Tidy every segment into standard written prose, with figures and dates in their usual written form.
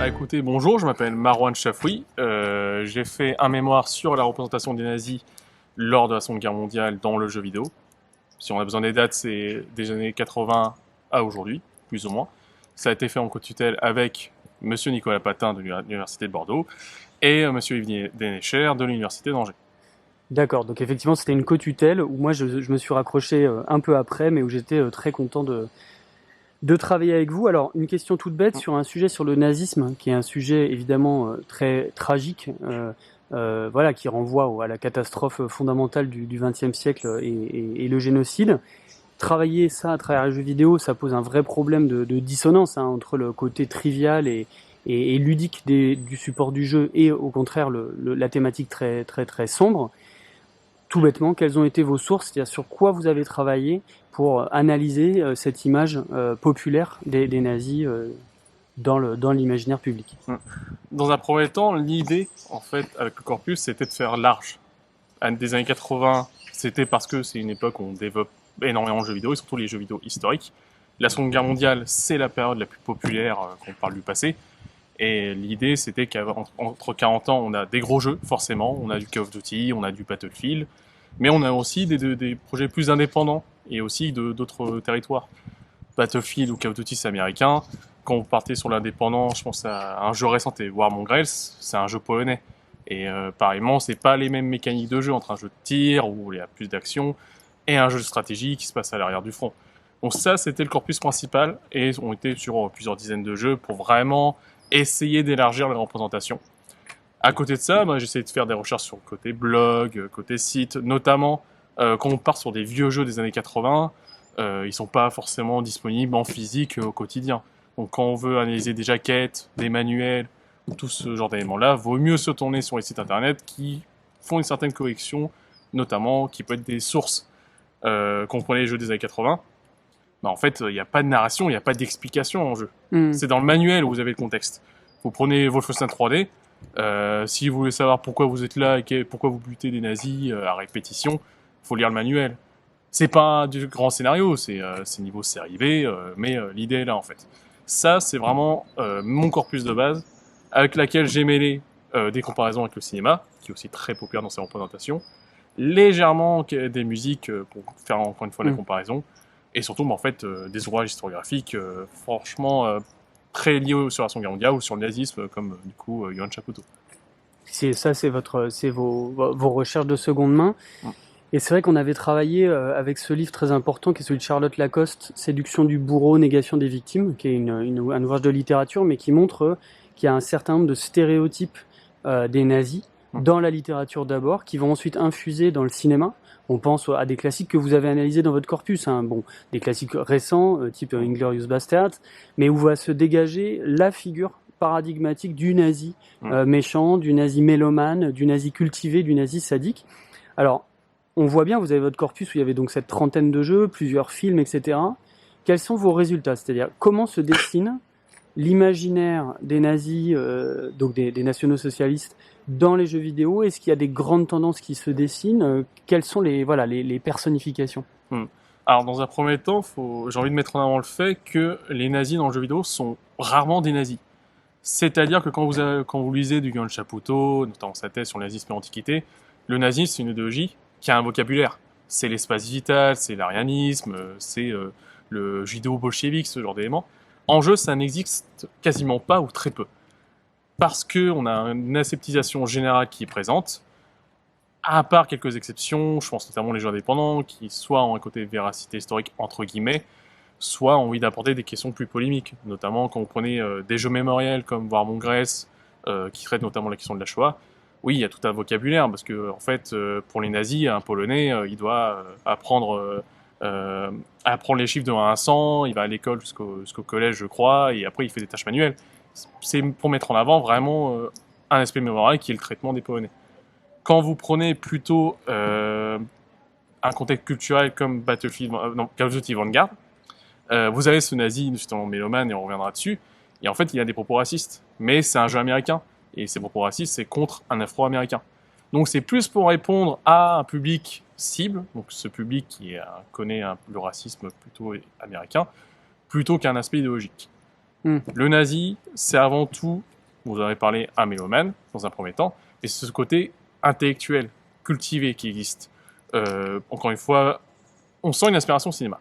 Écoutez, bonjour, je m'appelle Marouane Chafoui. J'ai fait un mémoire sur la représentation des nazis lors de la Seconde Guerre mondiale dans le jeu vidéo. Si on a besoin des dates, c'est des années 80 à aujourd'hui, plus ou moins. Ça a été fait en co-tutelle avec Monsieur Nicolas Patin de l'Université de Bordeaux et Monsieur Yves Dénéchère de l'Université d'Angers. D'accord, donc effectivement c'était une co-tutelle où moi je me suis raccroché un peu après, mais où j'étais très content de travailler avec vous. Alors une question toute bête sur un sujet sur le nazisme, qui est un sujet évidemment très tragique, voilà, qui renvoie à la catastrophe fondamentale du XXe siècle et le génocide. Travailler ça à travers les jeux vidéo, ça pose un vrai problème de dissonance entre le côté trivial et ludique du support du jeu et au contraire la thématique très très très sombre. Tout bêtement, quelles ont été vos sources, c'est-à-dire sur quoi vous avez travaillé pour analyser cette image populaire des nazis dans l'imaginaire public? Dans un premier temps, l'idée, en fait, avec le corpus, c'était de faire large. Des années 80, c'était parce que c'est une époque où on développe énormément de jeux vidéo, et surtout les jeux vidéo historiques. La Seconde Guerre mondiale, c'est la période la plus populaire quand on parle du passé. Et l'idée, c'était qu'entre 40 ans, on a des gros jeux, forcément. On a du Call of Duty, on a du Battlefield. Mais on a aussi des projets plus indépendants et aussi d'autres territoires. Battlefield ou Call of Duty, c'est américain. Quand vous partez sur l'indépendant, je pense à un jeu récent, c'est War Mongrels, c'est un jeu polonais. Et pareillement, c'est pas les mêmes mécaniques de jeu entre un jeu de tir où il y a plus d'action et un jeu de stratégie qui se passe à l'arrière du front. Donc ça, c'était le corpus principal et on était sur plusieurs dizaines de jeux pour vraiment essayer d'élargir les représentations. À côté de ça, j'ai essayé de faire des recherches sur le côté blog, côté site, notamment quand on part sur des vieux jeux des années 80, ils sont pas forcément disponibles en physique au quotidien. Donc quand on veut analyser des jaquettes, des manuels, tout ce genre d'éléments-là, vaut mieux se tourner sur les sites internet qui font une certaine collection, notamment qui peut être des sources. Quand on prenait les jeux des années 80, en fait, il n'y a pas de narration, il n'y a pas d'explication en jeu. C'est dans le manuel où vous avez le contexte. Vous prenez Wolfenstein 3D, si vous voulez savoir pourquoi vous êtes là et pourquoi vous butez des nazis à répétition, faut lire le manuel. C'est pas du grand scénario, c'est niveau série B, mais l'idée est là en fait. Ça, c'est vraiment mon corpus de base, avec laquelle j'ai mêlé des comparaisons avec le cinéma, qui est aussi très populaire dans ses représentations, légèrement des musiques pour faire encore une fois la comparaison, et surtout en fait des ouvrages historiographiques franchement très liés sur la Seconde Guerre mondiale ou sur le nazisme, comme du coup Johann Chapoutot. C'est vos recherches de seconde main. Et c'est vrai qu'on avait travaillé avec ce livre très important qui est celui de Charlotte Lacoste, Séduction du bourreau, négation des victimes, qui est un ouvrage de littérature, mais qui montre qu'il y a un certain nombre de stéréotypes des nazis dans la littérature d'abord, qui vont ensuite infuser dans le cinéma. On pense à des classiques que vous avez analysés dans votre corpus, bon, des classiques récents, type Inglourious Basterds, mais où va se dégager la figure paradigmatique du nazi méchant, du nazi mélomane, du nazi cultivé, du nazi sadique. Alors, on voit bien, vous avez votre corpus où il y avait donc cette trentaine de jeux, plusieurs films, etc. Quels sont vos résultats? C'est-à-dire, comment se dessine l'imaginaire des nazis, donc des nationaux-socialistes, dans les jeux vidéo? Est-ce qu'il y a des grandes tendances qui se dessinent? Quelles sont les personnifications? Alors, dans un premier temps, j'ai envie de mettre en avant le fait que les nazis dans le jeu vidéo sont rarement des nazis. C'est-à-dire que quand vous lisez du Johann Chapoutot, notamment sa thèse sur le nazisme et l'Antiquité, le nazisme, c'est une idéologie qui a un vocabulaire. C'est l'espace vital, c'est l'arianisme, c'est le judéo-bolchevique, ce genre d'éléments. En jeu, ça n'existe quasiment pas ou très peu. Parce qu'on a une aseptisation générale qui est présente, à part quelques exceptions, je pense notamment les jeux indépendants, qui soit ont un côté véracité historique, entre guillemets, soit ont envie d'apporter des questions plus polémiques, notamment quand vous prenez des jeux mémoriels comme War Mongrels, qui traitent notamment la question de la Shoah. Oui, il y a tout un vocabulaire, parce que en fait, pour les nazis, un Polonais, il doit apprendre les chiffres de 1 à 100, il va à l'école jusqu'au collège, je crois, et après il fait des tâches manuelles. C'est pour mettre en avant vraiment un aspect mémoriel qui est le traitement des Polonais. Quand vous prenez plutôt un contexte culturel comme Call of Duty Vanguard, vous avez ce nazi justement mélomane, et on reviendra dessus, et en fait il y a des propos racistes, mais c'est un jeu américain, et ces propos racistes c'est contre un afro-américain. Donc c'est plus pour répondre à un public cible, donc ce public qui connaît le racisme plutôt américain, plutôt qu'un aspect idéologique. Le nazi, c'est avant tout, vous en avez parlé, un mélomane, dans un premier temps, et c'est ce côté intellectuel, cultivé qui existe. Encore une fois, on sent une inspiration cinéma.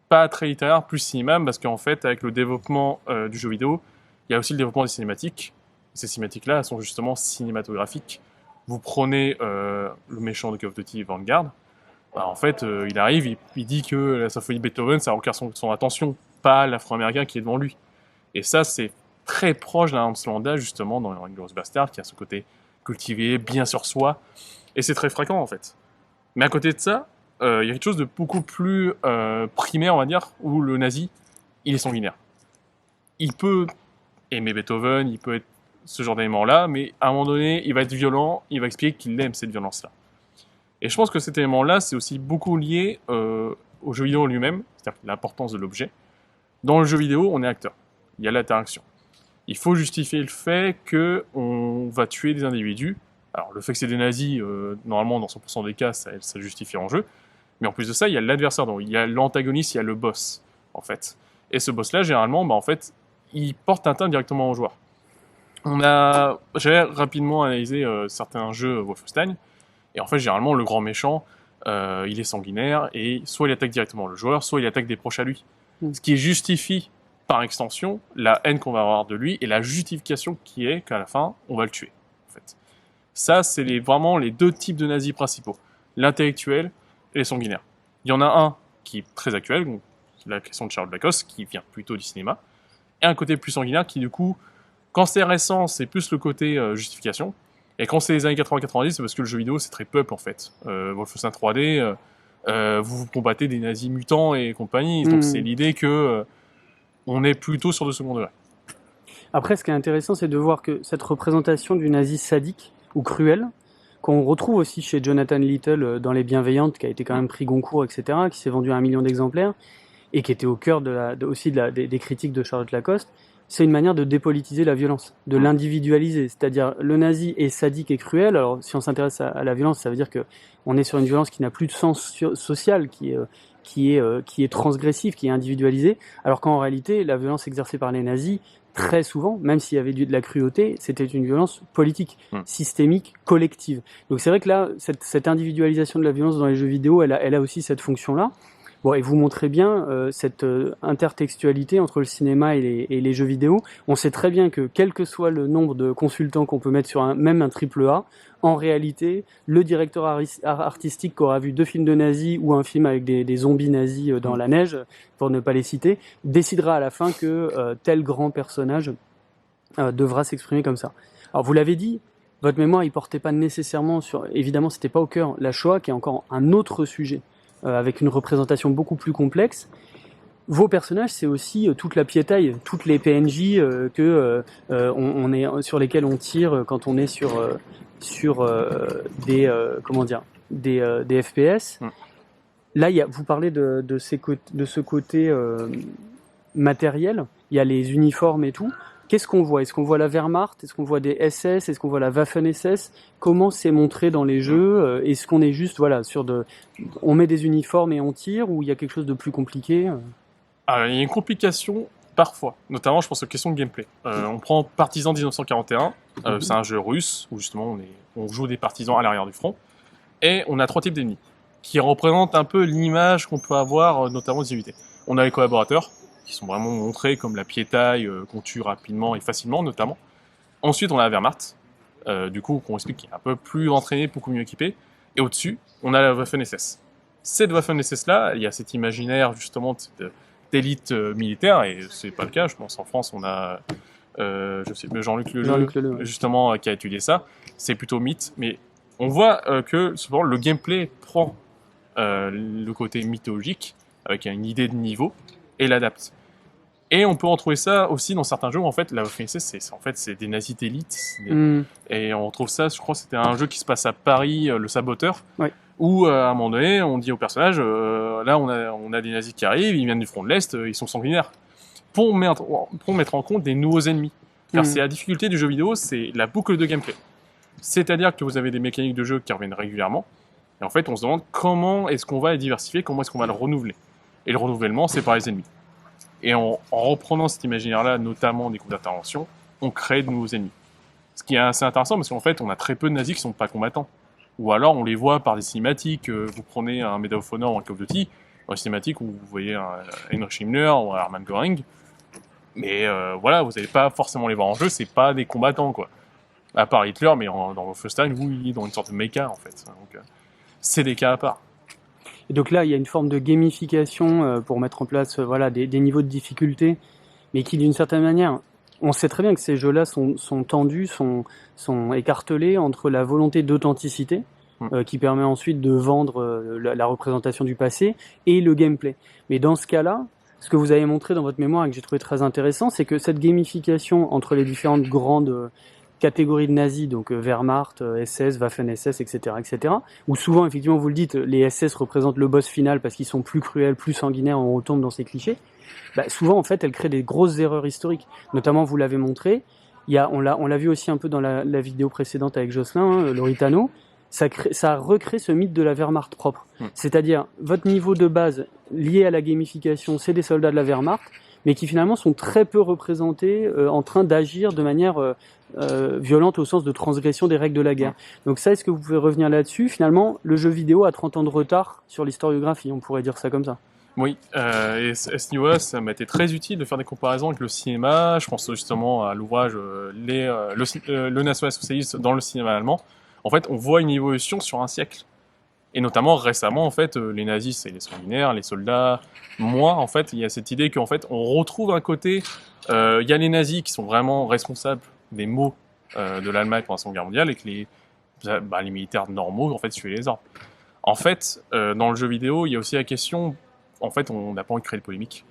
Pas très littéraire, plus cinéma, parce qu'en fait, avec le développement du jeu vidéo, il y a aussi le développement des cinématiques. Ces cinématiques-là, elles sont justement cinématographiques. Vous prenez le méchant de Call of Duty Vanguard, bah, en fait, il arrive, il dit que la symphonie de Beethoven, ça requiert son attention, pas l'Afro-Américain qui est devant lui. Et ça, c'est très proche d'un Hans Landa, justement, dans Inglourious Bastard, qui a ce côté cultivé, bien sur soi. Et c'est très fréquent, en fait. Mais à côté de ça, il y a quelque chose de beaucoup plus primaire, on va dire, où le nazi, il est sanguinaire. Il peut aimer Beethoven, il peut être ce genre d'élément-là, mais à un moment donné, il va être violent, il va expliquer qu'il aime cette violence-là. Et je pense que cet élément-là, c'est aussi beaucoup lié au jeu vidéo lui-même, c'est-à-dire l'importance de l'objet. Dans le jeu vidéo, on est acteur. Il y a l'interaction. Il faut justifier le fait qu'on va tuer des individus. Alors, le fait que c'est des nazis, normalement, dans 100% des cas, ça justifie en jeu. Mais en plus de ça, il y a l'adversaire, donc il y a l'antagoniste, il y a le boss, en fait. Et ce boss-là, généralement, bah, en fait, il porte atteinte directement au joueur. J'ai rapidement analysé certains jeux Wolfenstein, et en fait, généralement, le grand méchant, il est sanguinaire, et soit il attaque directement le joueur, soit il attaque des proches à lui. Ce qui justifie, par extension, la haine qu'on va avoir de lui, et la justification qui est qu'à la fin, on va le tuer, en fait. Ça, c'est vraiment les deux types de nazis principaux. L'intellectuel et les sanguinaires. Il y en a un qui est très actuel, donc la question de Charles Lacoste, qui vient plutôt du cinéma, et un côté plus sanguinaire qui, du coup, quand c'est récent, c'est plus le côté justification, et quand c'est les années 80-90, c'est parce que le jeu vidéo, c'est très peuple, en fait. Wolfenstein 3D, vous combattez des nazis mutants et compagnie, donc c'est l'idée que on est plutôt sur le second degré. Après, ce qui est intéressant, c'est de voir que cette représentation du nazi sadique ou cruel, qu'on retrouve aussi chez Jonathan Little dans Les Bienveillantes, qui a été quand même prix Goncourt, etc., qui s'est vendu à 1 million d'exemplaires, et qui était au cœur des critiques de Charlotte Lacoste, c'est une manière de dépolitiser la violence, de l'individualiser. C'est-à-dire, le nazi est sadique et cruel. Alors, si on s'intéresse à la violence, ça veut dire que on est sur une violence qui n'a plus de sens social, qui est transgressive, qui est individualisée, alors qu'en réalité, la violence exercée par les nazis, très souvent, même s'il y avait de la cruauté, c'était une violence politique, systémique, collective. Donc c'est vrai que là, cette individualisation de la violence dans les jeux vidéo, elle a aussi cette fonction-là. Bon, et vous montrez bien cette intertextualité entre le cinéma et les jeux vidéo. On sait très bien que quel que soit le nombre de consultants qu'on peut mettre sur même un triple A, en réalité, le directeur artistique qui aura vu 2 films de nazis ou un film avec des zombies nazis dans la neige, pour ne pas les citer, décidera à la fin que tel grand personnage devra s'exprimer comme ça. Alors vous l'avez dit, votre mémoire, il portait pas nécessairement sur... Évidemment, c'était pas au cœur la Shoah, qui est encore un autre sujet, avec une représentation beaucoup plus complexe. Vos personnages, c'est aussi toute la piétaille, toutes les PNJ on est sur lesquels on tire quand on est sur des FPS. Là, vous parlez de ce côté matériel. Il y a les uniformes et tout. Qu'est-ce qu'on voit? Est-ce qu'on voit la Wehrmacht? Est-ce qu'on voit des SS? Est-ce qu'on voit la Waffen-SS? Comment c'est montré dans les jeux? Est-ce qu'on est juste on met des uniformes et on tire, ou il y a quelque chose de plus compliqué? Alors, il y a une complication parfois, notamment je pense aux questions de gameplay. On prend Partisan 1941, c'est un jeu russe où justement on joue des partisans à l'arrière du front, et on a 3 types d'ennemis qui représentent un peu l'image qu'on peut avoir notamment des unités. On a les collaborateurs, qui sont vraiment montrés comme la piétaille qu'on tue rapidement et facilement notamment. Ensuite on a la Wehrmacht, du coup qu'on explique qui est un peu plus entraîné, beaucoup mieux équipé, et au-dessus on a la Waffen-SS. Cette Waffen-SS là, il y a cet imaginaire justement d'élite militaire, et c'est pas le cas, je pense en France on a Jean-Luc Leleu, justement qui a étudié ça, c'est plutôt mythe, mais on voit que souvent le gameplay prend le côté mythologique avec une idée de niveau et l'adapte. Et on peut en trouver ça aussi dans certains jeux où en fait la Waffen-SS c'est des nazis d'élite, et on retrouve ça, je crois que c'était un jeu qui se passe à Paris, le Saboteur, où à un moment donné on dit au personnage là on a des nazis qui arrivent, ils viennent du front de l'Est, ils sont sanguinaires, pour mettre en compte des nouveaux ennemis. Car c'est la difficulté du jeu vidéo, c'est la boucle de gameplay. C'est-à-dire que vous avez des mécaniques de jeu qui reviennent régulièrement, et en fait on se demande comment est-ce qu'on va les diversifier, comment est-ce qu'on va le renouveler. Et le renouvellement, c'est par les ennemis. Et en reprenant cet imaginaire-là, notamment des groupes d'intervention, on crée de nouveaux ennemis. Ce qui est assez intéressant parce qu'en fait, on a très peu de nazis qui sont pas combattants. Ou alors, on les voit par des cinématiques. Vous prenez un Medal of Honor ou un Call of Duty, dans les cinématiques où vous voyez un Heinrich Himmler ou un Hermann Göring. Mais voilà, vous n'allez pas forcément les voir en jeu, c'est pas des combattants, quoi. À part Hitler, mais dans Wolfenstein, il est dans une sorte de méca, en fait. Donc, c'est des cas à part. Et donc là, il y a une forme de gamification pour mettre en place voilà, des niveaux de difficulté, mais qui d'une certaine manière, on sait très bien que ces jeux-là sont tendus, sont écartelés entre la volonté d'authenticité, qui permet ensuite de vendre la représentation du passé, et le gameplay. Mais dans ce cas-là, ce que vous avez montré dans votre mémoire et que j'ai trouvé très intéressant, c'est que cette gamification entre les différentes grandes catégories de nazis, donc Wehrmacht, SS, Waffen-SS, etc., où souvent, effectivement, vous le dites, les SS représentent le boss final parce qu'ils sont plus cruels, plus sanguinaires, on retombe dans ces clichés. Bah, souvent, en fait, elles créent des grosses erreurs historiques. Notamment, vous l'avez montré, on l'a vu aussi un peu dans la vidéo précédente avec Jocelyn, Loritano, ça recrée ce mythe de la Wehrmacht propre. C'est-à-dire, votre niveau de base lié à la gamification, c'est des soldats de la Wehrmacht, mais qui finalement sont très peu représentés en train d'agir de manière violente au sens de transgression des règles de la guerre. Donc ça, est-ce que vous pouvez revenir là-dessus? Finalement, le jeu vidéo a 30 ans de retard sur l'historiographie, on pourrait dire ça comme ça. Oui, et à ce niveau-là, ça m'a été très utile de faire des comparaisons avec le cinéma. Je pense justement à l'ouvrage Le national-socialiste dans le cinéma allemand. En fait, on voit une évolution sur un siècle. Et notamment récemment, en fait, les nazis, c'est les sanguinaires, les soldats. Moi, en fait, il y a cette idée qu'en fait, on retrouve un côté. Il y a les nazis qui sont vraiment responsables des maux de l'Allemagne pendant la Seconde Guerre mondiale et que les militaires normaux, en fait, suivaient les ordres. En fait, dans le jeu vidéo, il y a aussi la question. En fait, on n'a pas envie de créer de polémique.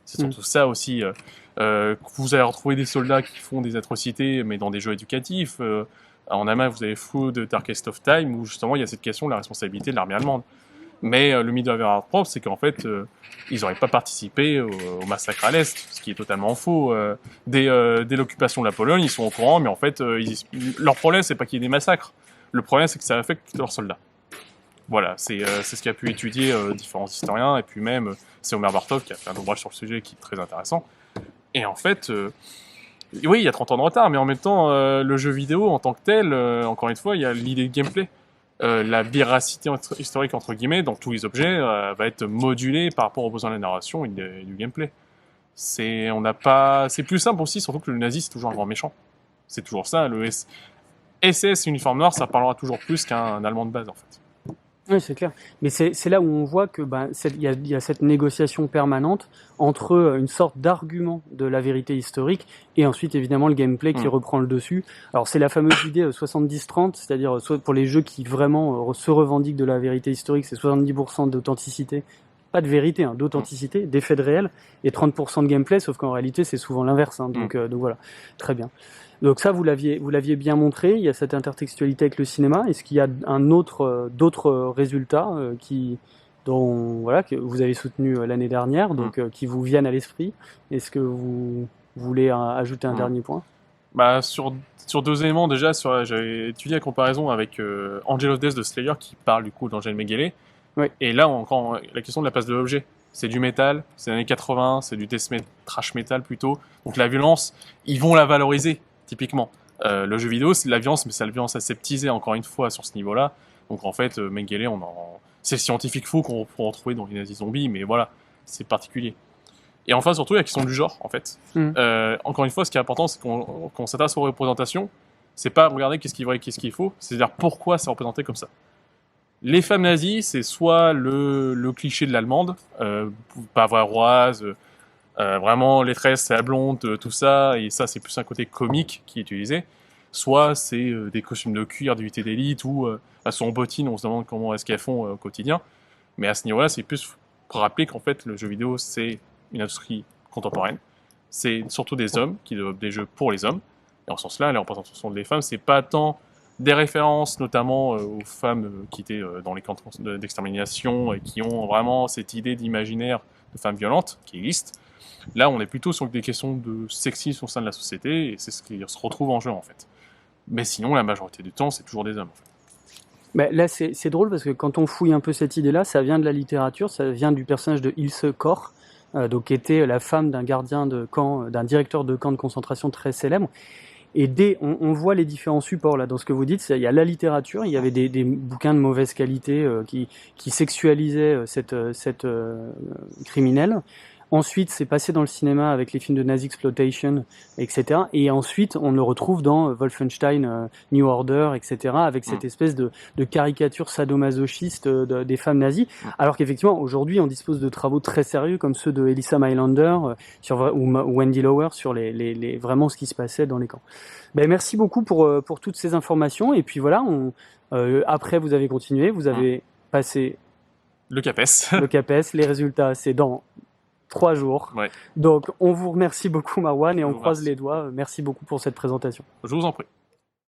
C'est surtout ça aussi. Vous allez retrouver des soldats qui font des atrocités, mais dans des jeux éducatifs. En Allemagne, vous avez Flood de Darkest of Time, où justement il y a cette question de la responsabilité de l'armée allemande. Mais le mythe de la Wehrmacht propre, c'est qu'en fait, ils n'auraient pas participé au massacre à l'Est, ce qui est totalement faux. Dès l'occupation de la Pologne, ils sont au courant, mais en fait, leur problème, c'est pas qu'il y ait des massacres. Le problème, c'est que ça affecte leurs soldats. Voilà, c'est ce qu'a pu étudier différents historiens, et puis même, c'est Omer Bartov qui a fait un ouvrage sur le sujet qui est très intéressant. Et en fait, oui, il y a 30 ans de retard, mais en même temps, le jeu vidéo en tant que tel, encore une fois, il y a l'idée de gameplay. La véracité historique, entre guillemets, dans tous les objets, va être modulée par rapport aux besoins de la narration et du gameplay. C'est plus simple aussi, surtout que le nazi, c'est toujours un grand méchant. C'est toujours ça, le SS uniforme noir, ça parlera toujours plus qu'un Allemand de base, en fait. Oui, c'est clair. Mais c'est là où on voit que il y a cette négociation permanente entre une sorte d'argument de la vérité historique et ensuite évidemment le gameplay qui reprend le dessus. Alors c'est la fameuse idée 70-30, c'est-à-dire soit pour les jeux qui vraiment se revendiquent de la vérité historique, c'est 70% d'authenticité, pas de vérité, d'authenticité, d'effet de réel, et 30% de gameplay, sauf qu'en réalité c'est souvent l'inverse. Donc voilà, très bien. Donc ça, vous l'aviez bien montré. Il y a cette intertextualité avec le cinéma. Est-ce qu'il y a d'autres résultats que vous avez soutenus l'année dernière, donc qui vous viennent à l'esprit? Est-ce que vous voulez ajouter un dernier point? Sur deux éléments déjà, j'avais étudié la comparaison avec Angel of Death de Slayer qui parle du coup d'Angel Mengele. Oui. Et là, encore la question de la place de l'objet. C'est du métal, c'est les années 80, c'est du trash metal plutôt. Donc la violence, ils vont la valoriser. Typiquement, le jeu vidéo, c'est de la violence, mais c'est de la violence aseptisée, encore une fois, sur ce niveau-là. Donc en fait, Mengele, c'est scientifique faux qu'on peut retrouver dans les nazis zombies, mais voilà, c'est particulier. Et enfin, surtout, la question du genre, en fait. Encore une fois, ce qui est important, c'est qu'on s'intéresse aux représentations. C'est pas regarder qu'est-ce qui est vrai, qu'est-ce qui est faux, c'est-à-dire pourquoi c'est représenté comme ça. Les femmes nazies, c'est soit le cliché de l'allemande, pas varoise, vraiment lettresse, c'est la blonde, tout ça, et ça c'est plus un côté comique qui est utilisé. Soit c'est des costumes de cuir d'unité d'élite ou elles sont en bottines, on se demande comment est-ce qu'elles font au quotidien. Mais à ce niveau-là, c'est plus pour rappeler qu'en fait le jeu vidéo c'est une industrie contemporaine. C'est surtout des hommes qui développent des jeux pour les hommes. Et en ce sens-là, la représentation des femmes, c'est pas tant des références notamment aux femmes qui étaient dans les camps d'extermination et qui ont vraiment cette idée d'imaginaire de femmes violentes qui existe. Là, on est plutôt sur des questions de sexisme au sein de la société et c'est ce qui se retrouve en jeu en fait. Mais sinon, la majorité du temps, c'est toujours des hommes. En fait. Là, c'est drôle parce que quand on fouille un peu cette idée-là, ça vient de la littérature, ça vient du personnage de Ilse Kor, donc qui était la femme d'un gardien de camp, d'un directeur de camp de concentration très célèbre. Et on voit les différents supports là dans ce que vous dites. Il y a la littérature, il y avait des bouquins de mauvaise qualité qui sexualisaient cette criminelle. Ensuite, c'est passé dans le cinéma avec les films de Nazi Exploitation, etc. Et ensuite, on le retrouve dans Wolfenstein, New Order, etc. avec cette espèce de caricature sadomasochiste des femmes nazies. Alors qu'effectivement, aujourd'hui, on dispose de travaux très sérieux comme ceux de Elissa Mylander ou Wendy Lower sur vraiment ce qui se passait dans les camps. Ben, merci beaucoup pour toutes ces informations. Et puis voilà, après, vous avez continué, vous avez passé le CAPES. Le CAPES, les résultats, c'est dans 3 jours. Ouais. Donc, on vous remercie beaucoup, Marwan, et on croise les doigts. Merci beaucoup pour cette présentation. Je vous en prie.